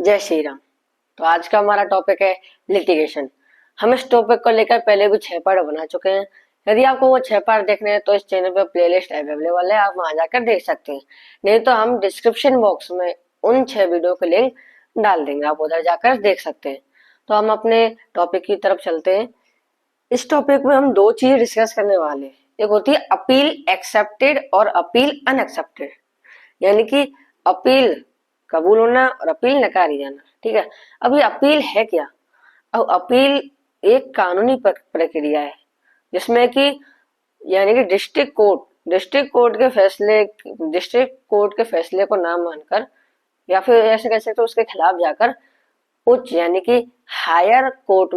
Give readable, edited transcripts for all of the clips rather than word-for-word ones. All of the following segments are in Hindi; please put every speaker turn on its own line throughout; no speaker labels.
जय श्री राम। तो आज का हमारा टॉपिक है लिटिगेशन। हम इस टॉपिक को लेकर पहले भी 6 पार्ट बना चुके हैं। यदि आपको वो 6 पार्ट देखने हैं तो इस चैनल पे प्लेलिस्ट अवेलेबल है, आप वहां जाकर देख सकते हैं। नहीं तो हम डिस्क्रिप्शन बॉक्स में उन 6 वीडियो के लिंक डाल देंगे, आप उधर जाकर देख सकते हैं। तो हम अपने टॉपिक की तरफ चलते हैं। इस टॉपिक में हम 2 चीज डिस्कस करने वाले हैं। एक होती है अपील एक्सेप्टेड और अपील अनएक्सेप्टेड, यानी कि अपील कबूल होना और अपील नकारी जाना। ठीक है, अब ये अपील है क्या? अब अपील एक कानूनी प्रक्रिया है जिसमें कि यानी कि डिस्ट्रिक्ट कोर्ट के फैसले को ना मानकर या फिर ऐसे कह सकते उसके खिलाफ जाकर उच्च यानी कि हायर कोर्ट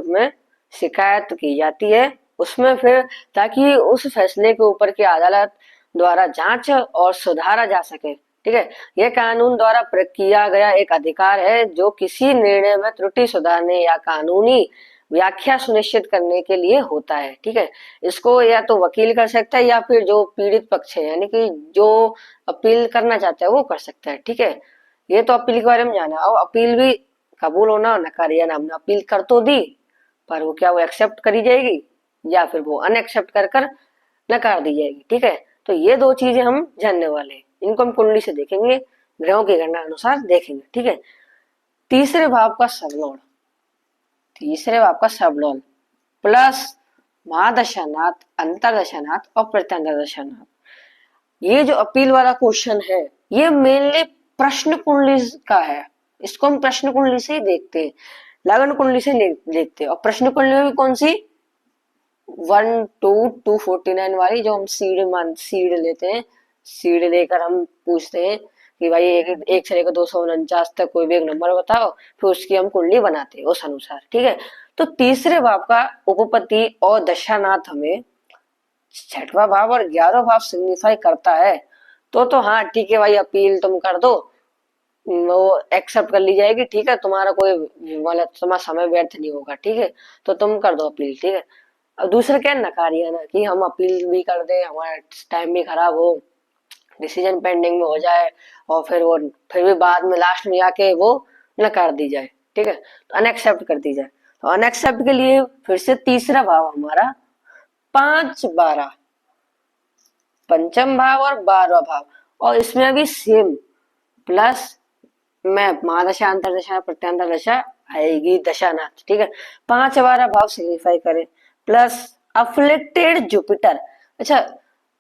में शिकायत की जाती है उसमें, फिर ताकि उस फैसले के ऊपर की अदालत द्वारा जांच और सुधारा जा सके। ठीक है, यह कानून द्वारा प्रयोग किया गया एक अधिकार है जो किसी निर्णय में त्रुटि सुधारने या कानूनी व्याख्या सुनिश्चित करने के लिए होता है। ठीक है, इसको या तो वकील कर सकता है या फिर जो पीड़ित पक्ष है यानी कि जो अपील करना चाहता है वो कर सकता है। ठीक है, ये तो अपील के बारे में जाना। और अपील भी कबूल होना और नकारी जाना। हमने अपील कर तो दी पर वो क्या वो एक्सेप्ट करी जाएगी या फिर वो अनएक्सेप्ट कर नकार दी जाएगी। ठीक है, तो ये 2 चीजें हम जानने वाले हैं। इनको हम कुंडली से देखेंगे, ग्रहों की गणना अनुसार देखेंगे। ठीक है, तीसरे भाव का सबलॉल प्लस महादशानाथ, अंतरदशानाथ और प्रत्यंतरदशानाथ। ये जो अपील वाला क्वेश्चन है ये मेनली प्रश्न कुंडली का है। इसको हम प्रश्न कुंडली से ही देखते हैं, लगन कुंडली से नहीं देखते। और प्रश्न कुंडली में भी कौन सी 1 to 249 वाली जो हम सीड लेते हैं, सीड लेकर हम पूछते हैं कि भाई एक से लेकर 249 तक कोई भी एक नंबर बताओ, फिर उसकी हम कुंडली बनाते हैं उस अनुसार। ठीक है, तो तीसरे भाव का उपपति और दशानाथ हमें 6वां भाव और 11वां भाव सिग्निफाई करता है। तो हाँ ठीक है भाई, अपील तुम कर दो, वो एक्सेप्ट कर ली जाएगी। ठीक है, तुम्हारा कोई मतलब तुम्हारा समय व्यर्थ नहीं होगा। ठीक है, तो तुम कर दो अपील। ठीक है, अब दूसरा क्या नकारी है ना, कि हम अपील भी कर दें, हमारा टाइम भी खराब हो, डिसीजन पेंडिंग में हो जाए और फिर भी बाद में लास्ट में आके वो नकार दी जाए। ठीक है, तो अनएक्सेप्ट कर दी जाए। तो अनएक्सेप्ट के लिए फिर से तीसरा भाव हमारा 5-12, पंचम भाव और 12वां भाव, और इसमें भी सेम प्लस में महादशा, अंतरदशा, प्रत्यंतरदशा आएगी, दशानाथ। ठीक है, 5-12 भाव सिग्निफाई करें प्लस अफ्लिक्टेड जुपिटर। अच्छा,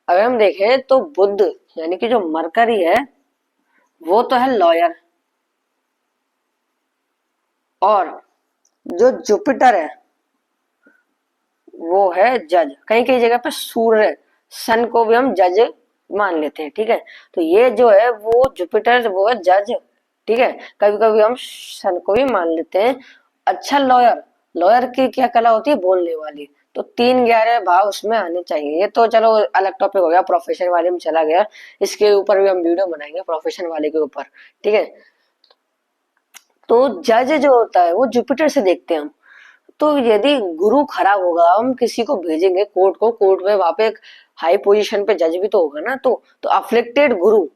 अगर हम देखें तो बुध यानी कि जो मरकरी है वो तो है लॉयर, और जो जुपिटर है वो है जज। कहीं कहीं जगह पे सूर्य सन को भी हम जज मान लेते हैं। ठीक है, तो ये जो है वो जुपिटर वो है जज। ठीक है, कभी कभी हम सन को भी मान लेते हैं। अच्छा, लॉयर की क्या कला होती है? बोलने वाली। तो 3-11 भाव उसमें आने चाहिए। ये तो चलो अलग टॉपिक हो गया, प्रोफेशन वाले में चला गया, इसके ऊपर भी हम वीडियो बनाएंगे प्रोफेशन वाले के ऊपर। ठीक है, तो जज जो होता है वो जुपिटर से देखते हैं हम। तो यदि गुरु खराब होगा, हम किसी को भेजेंगे कोर्ट में वहां पे एक हाई पोजीशन पे जज भी तो होगा ना, तो अफ्लिक्टेड गुरु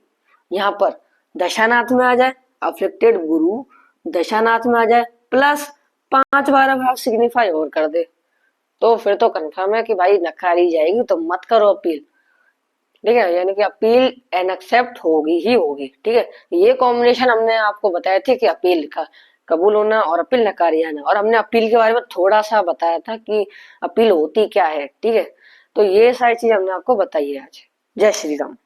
यहाँ पर दशानाथ में आ जाए, अफ्लिक्टेड गुरु दशानाथ में आ जाए प्लस 5-12 भाव सिग्निफाई और कर दे, तो फिर तो कंफर्म है कि भाई नकारी जाएगी, तो मत करो अपील। ठीक है, यानी कि अपील एनएक्सेप्ट होगी ही होगी। ठीक है, ये कॉम्बिनेशन हमने आपको बताया था कि अपील का कबूल होना और अपील नकारी जाना, और हमने अपील के बारे में थोड़ा सा बताया था कि अपील होती क्या है। ठीक है, तो ये सारी चीज हमने आपको बताई है आज। जय श्री राम।